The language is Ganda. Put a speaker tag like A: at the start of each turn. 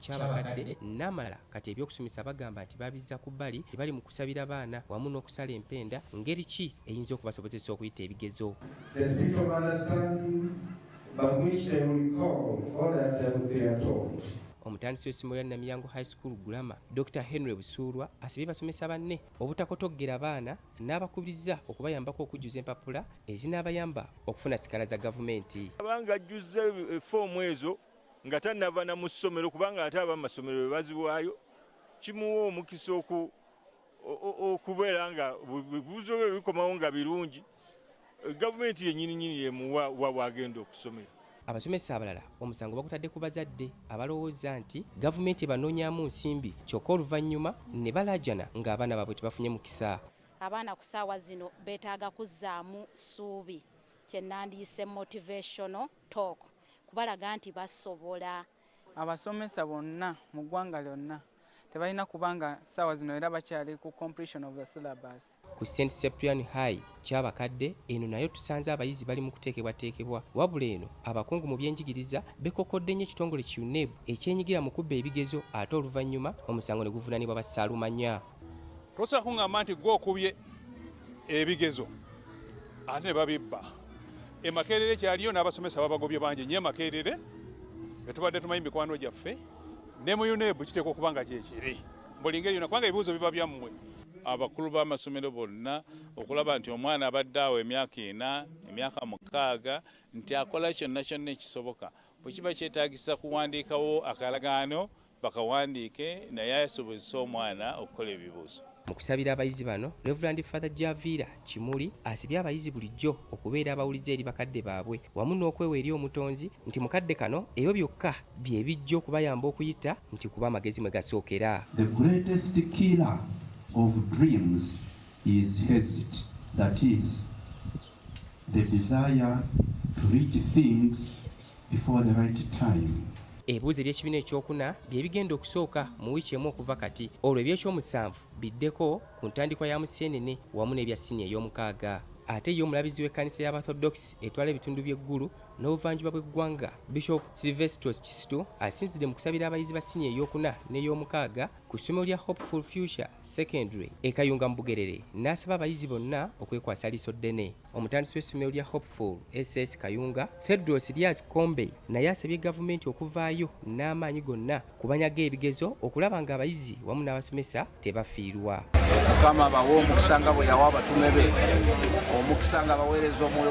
A: ky'abakadde n'amalala kati ebyokusomesa bagamba nti babizza ku bbali tebali mu kusabira baana wamu n'okusala empenda ngeri ki eyinza okubasobozesa okuyita ebigezo.
B: The spirit of understanding by which they will recall all that they are taught.
A: Omutandisi w'essomero lya Namiyango High School Grammar, Dr. Henry Busuulwa asabye basomesa banne obutakotoggera baana n'abakubiriza okubayambako okujjuza empapula ezinaabayamba okufuna sikala za gavumenti.
C: Abanga ajjuze foomu ezo nga tannava na mu ssomero kubanga ate abamasomero bwe baziwaayo kimuwa omukisa okubeera nga ebibuuzo bye bikomawo nga birungi gavumenti yennyini yemuwa wagenda okusomera.
A: Abasomesa abalala omusango bagutadde ku bazadde abalowooza nti gavumenti ebanoonyaamu nsimbi kyokka oluvannyuma ne balaajana ng'abaana baabwe tebafunye mukisa.
D: Abaana ku ssaawa zino beetaaga kuzzaamu ssuubi kyennandiyise motivational talk kubalaga nti basobola.
E: Abasomesa bonna mu ggwanga lyonna tebalina kubanga ssaawa zino era bakyali ku completion of the syllabus.
A: Ku St. Cyprian High ky'abakadde eno nayo tusanze abayizi bali mu kuteekebwateekebwa wabula eno abakungu mu byenjigiriza bekokodde nnyo ekitongole ki UNEB ekyenyigira mu kubba ebigezo ate oluvannyuma omusango ne guvunaanibwa bassaalumanya.
F: Tosobola kuŋŋamba nti gw'okubye ebigezo ate ne babibba. Emakerere kyaliyo n'abasomesa babagobye bangi nnyo emakerere be tubadde tumanyi mikwano gyaffe ne mu UNEB kiteekwa okuba nga kyekiri buli ngeri yonna kubanga ebibuuzo biba byammwe.
G: Abakulu b'amasomero bonna okulaba nti omwana abadde awo emyaka 4 emyaka 6 nti akola kyonna kyonna ekisoboka bwe kiba kyetaagisa kuwandiikawo akalagaano bakawandiike naye asobozesa omwana okukola ebibuuzo.
A: Mu kusabira abayizi bano Reverend Father Javira Kimuli asibye abayizi bulijjo okubeera abawuliza eri bakadde baabwe wamu n'okwewa eri omutonzi nti mukadde kano ebyo byokka bye bijja okubayamba okuyita nti kuba amagezi mwe gasookera.
H: The greatest killer of dreams is haste, that is the desire to reach things before the right time.
A: Ebibuuzo eby'ekibiina ekyokuna bye bigenda okusooka mu wiiki emu okuva kati olwo eby'ekyomusanvu biddeko ku ntandikwa ya Museenene wamu n'ebya siniya ey'omukaaga. Ate ye omulabizi w'ekkanisa y'Abathodokisi etwala ebitundu by'eggulu n'obuvanjuba bw'eggwanga Bishop Sylvestros Kisitu asinzidde mu kusabira abayizi ba siniya ey'okuna n'ey'omukaaga ku ssomero lya Hopeful Future Secondary e Kayunga mu Bugerere n'asaba abayizi bonna okwekwasa liiso ddene. Omutandisi w'essomero lya Hopeful SS Kayunga Thedros Lyaz Kombe naye asabye gavumenti okuvaayo n'amaanyi gonna kubanyaga ebigezo okulaba nga abayizi wamu n'abasomesa tebafiirwa.
I: Mukama bawo omukisa nga bwe yawa abatume be omukisa nga baweereza omwoyo